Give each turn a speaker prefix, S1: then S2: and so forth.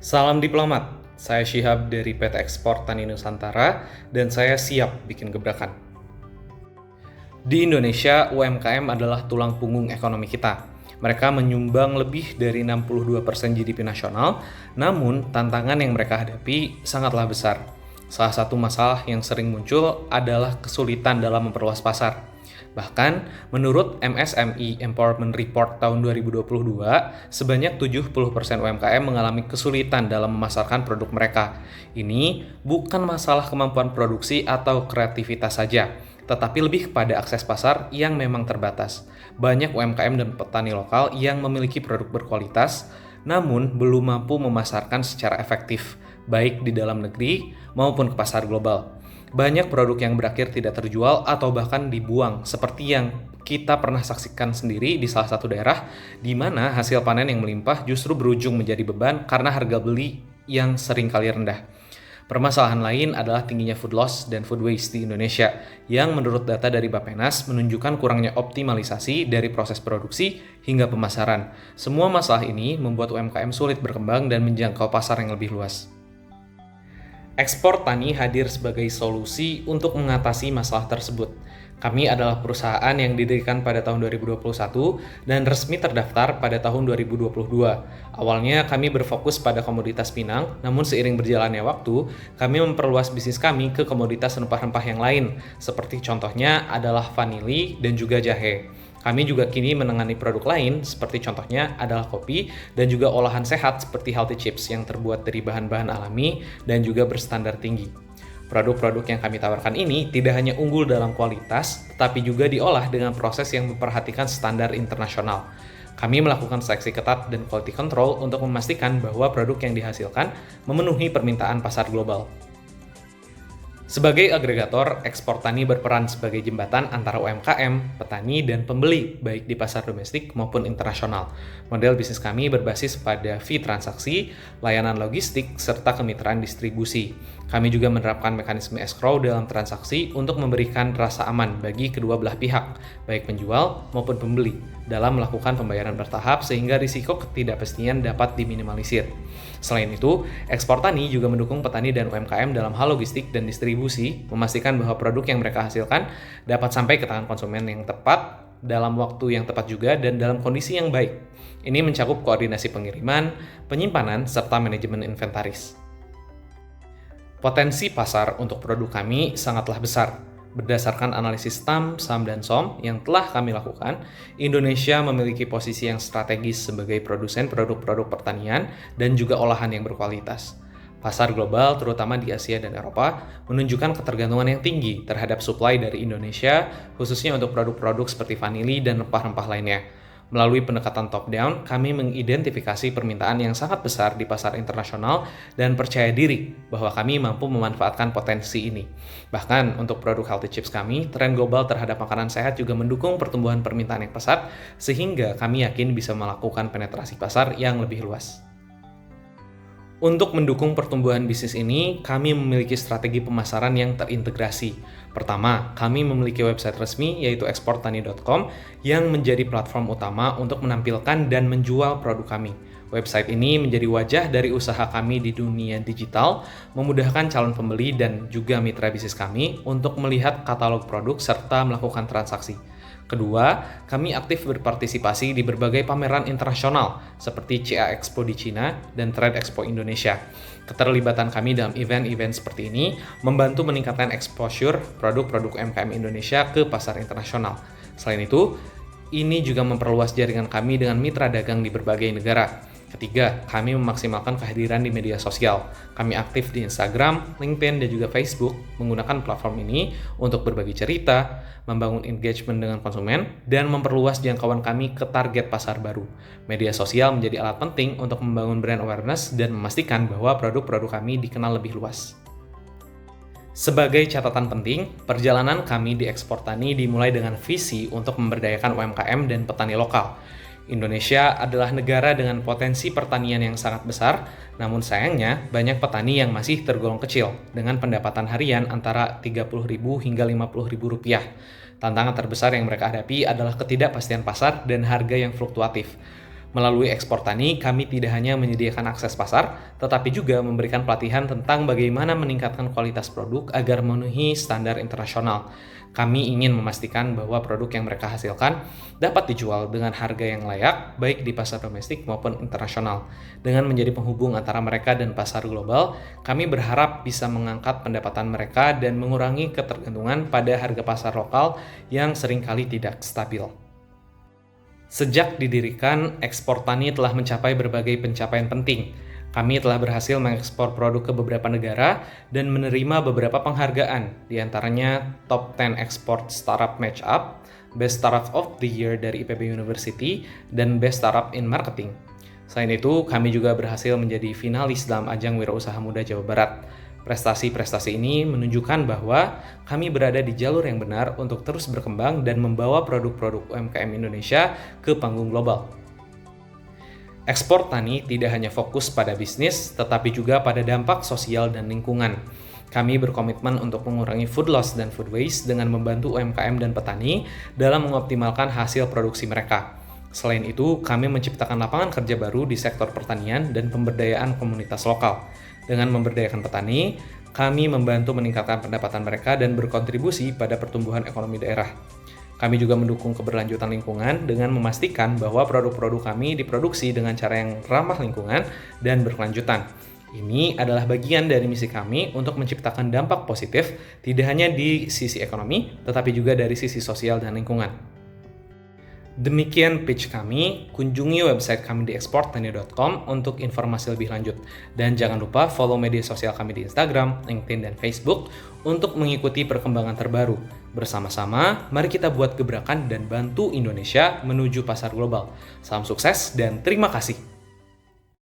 S1: Salam diplomat, saya Syihab dari PT Ekspor Tani Nusantara dan saya siap bikin gebrakan. Di Indonesia, UMKM adalah tulang punggung ekonomi kita. Mereka menyumbang lebih dari 62% GDP nasional, namun tantangan yang mereka hadapi sangatlah besar. Salah satu masalah yang sering muncul adalah kesulitan dalam memperluas pasar. Bahkan, menurut MSME Empowerment Report tahun 2022, sebanyak 70% UMKM mengalami kesulitan dalam memasarkan produk mereka. Ini bukan masalah kemampuan produksi atau kreativitas saja, tetapi lebih kepada akses pasar yang memang terbatas. Banyak UMKM dan petani lokal yang memiliki produk berkualitas, namun belum mampu memasarkan secara efektif, baik di dalam negeri maupun ke pasar global. Banyak produk yang berakhir tidak terjual atau bahkan dibuang, seperti yang kita pernah saksikan sendiri di salah satu daerah, di mana hasil panen yang melimpah justru berujung menjadi beban karena harga beli yang seringkali rendah. Permasalahan lain adalah tingginya food loss dan food waste di Indonesia, yang menurut data dari Bappenas menunjukkan kurangnya optimalisasi dari proses produksi hingga pemasaran. Semua masalah ini membuat UMKM sulit berkembang dan menjangkau pasar yang lebih luas. Ekspor Tani hadir sebagai solusi untuk mengatasi masalah tersebut. Kami adalah perusahaan yang didirikan pada tahun 2021 dan resmi terdaftar pada tahun 2022. Awalnya kami berfokus pada komoditas pinang, namun seiring berjalannya waktu, kami memperluas bisnis kami ke komoditas rempah-rempah yang lain, seperti contohnya adalah vanili dan juga jahe. Kami juga kini menangani produk lain, seperti contohnya adalah kopi dan juga olahan sehat seperti healthy chips yang terbuat dari bahan-bahan alami dan juga berstandar tinggi. Produk-produk yang kami tawarkan ini tidak hanya unggul dalam kualitas, tetapi juga diolah dengan proses yang memperhatikan standar internasional. Kami melakukan seleksi ketat dan quality control untuk memastikan bahwa produk yang dihasilkan memenuhi permintaan pasar global. Sebagai agregator, Ekspor Tani berperan sebagai jembatan antara UMKM, petani, dan pembeli, baik di pasar domestik maupun internasional. Model bisnis kami berbasis pada fee transaksi, layanan logistik, serta kemitraan distribusi. Kami juga menerapkan mekanisme escrow dalam transaksi untuk memberikan rasa aman bagi kedua belah pihak, baik penjual maupun pembeli, dalam melakukan pembayaran bertahap sehingga risiko ketidakpastian dapat diminimalisir. Selain itu, Ekspor Tani juga mendukung petani dan UMKM dalam hal logistik dan distribusi, memastikan bahwa produk yang mereka hasilkan dapat sampai ke tangan konsumen yang tepat, dalam waktu yang tepat juga, dan dalam kondisi yang baik. Ini mencakup koordinasi pengiriman, penyimpanan, serta manajemen inventaris. Potensi pasar untuk produk kami sangatlah besar. Berdasarkan analisis TAM, SAM, dan SOM yang telah kami lakukan, Indonesia memiliki posisi yang strategis sebagai produsen produk-produk pertanian dan juga olahan yang berkualitas. Pasar global, terutama di Asia dan Eropa, menunjukkan ketergantungan yang tinggi terhadap suplai dari Indonesia, khususnya untuk produk-produk seperti vanili dan rempah-rempah lainnya. Melalui pendekatan top-down, kami mengidentifikasi permintaan yang sangat besar di pasar internasional dan percaya diri bahwa kami mampu memanfaatkan potensi ini. Bahkan untuk produk healthy chips kami, tren global terhadap makanan sehat juga mendukung pertumbuhan permintaan yang pesat, sehingga kami yakin bisa melakukan penetrasi pasar yang lebih luas. Untuk mendukung pertumbuhan bisnis ini, kami memiliki strategi pemasaran yang terintegrasi. Pertama, kami memiliki website resmi yaitu eksportani.com yang menjadi platform utama untuk menampilkan dan menjual produk kami. Website ini menjadi wajah dari usaha kami di dunia digital, memudahkan calon pembeli dan juga mitra bisnis kami untuk melihat katalog produk serta melakukan transaksi. Kedua, kami aktif berpartisipasi di berbagai pameran internasional seperti CA Expo di Cina dan Trade Expo Indonesia. Keterlibatan kami dalam event-event seperti ini membantu meningkatkan exposure produk-produk UMKM Indonesia ke pasar internasional. Selain itu, ini juga memperluas jaringan kami dengan mitra dagang di berbagai negara. Ketiga, kami memaksimalkan kehadiran di media sosial. Kami aktif di Instagram, LinkedIn, dan juga Facebook menggunakan platform ini untuk berbagi cerita, membangun engagement dengan konsumen, dan memperluas jangkauan kami ke target pasar baru. Media sosial menjadi alat penting untuk membangun brand awareness dan memastikan bahwa produk-produk kami dikenal lebih luas. Sebagai catatan penting, perjalanan kami di Ekspor Tani dimulai dengan visi untuk memberdayakan UMKM dan petani lokal. Indonesia adalah negara dengan potensi pertanian yang sangat besar, namun sayangnya banyak petani yang masih tergolong kecil dengan pendapatan harian antara Rp30.000 hingga Rp50.000. Tantangan terbesar yang mereka hadapi adalah ketidakpastian pasar dan harga yang fluktuatif. Melalui Ekspor Tani, kami tidak hanya menyediakan akses pasar, tetapi juga memberikan pelatihan tentang bagaimana meningkatkan kualitas produk agar memenuhi standar internasional. Kami ingin memastikan bahwa produk yang mereka hasilkan dapat dijual dengan harga yang layak, baik di pasar domestik maupun internasional. Dengan menjadi penghubung antara mereka dan pasar global, kami berharap bisa mengangkat pendapatan mereka dan mengurangi ketergantungan pada harga pasar lokal yang seringkali tidak stabil. Sejak didirikan, Ekspor Tani telah mencapai berbagai pencapaian penting. Kami telah berhasil mengekspor produk ke beberapa negara dan menerima beberapa penghargaan, di antaranya Top 10 Export Startup Matchup, Best Startup of the Year dari IPB University, dan Best Startup in Marketing. Selain itu, kami juga berhasil menjadi finalis dalam ajang Wirausaha Muda Jawa Barat. Prestasi-prestasi ini menunjukkan bahwa kami berada di jalur yang benar untuk terus berkembang dan membawa produk-produk UMKM Indonesia ke panggung global. Ekspor Tani tidak hanya fokus pada bisnis, tetapi juga pada dampak sosial dan lingkungan. Kami berkomitmen untuk mengurangi food loss dan food waste dengan membantu UMKM dan petani dalam mengoptimalkan hasil produksi mereka. Selain itu, kami menciptakan lapangan kerja baru di sektor pertanian dan pemberdayaan komunitas lokal. Dengan memberdayakan petani, kami membantu meningkatkan pendapatan mereka dan berkontribusi pada pertumbuhan ekonomi daerah. Kami juga mendukung keberlanjutan lingkungan dengan memastikan bahwa produk-produk kami diproduksi dengan cara yang ramah lingkungan dan berkelanjutan. Ini adalah bagian dari misi kami untuk menciptakan dampak positif tidak hanya di sisi ekonomi, tetapi juga dari sisi sosial dan lingkungan. Demikian pitch kami, kunjungi website kami di eksportani.com untuk informasi lebih lanjut. Dan jangan lupa follow media sosial kami di Instagram, LinkedIn, dan Facebook untuk mengikuti perkembangan terbaru. Bersama-sama, mari kita buat gebrakan dan bantu Indonesia menuju pasar global. Salam sukses dan terima kasih.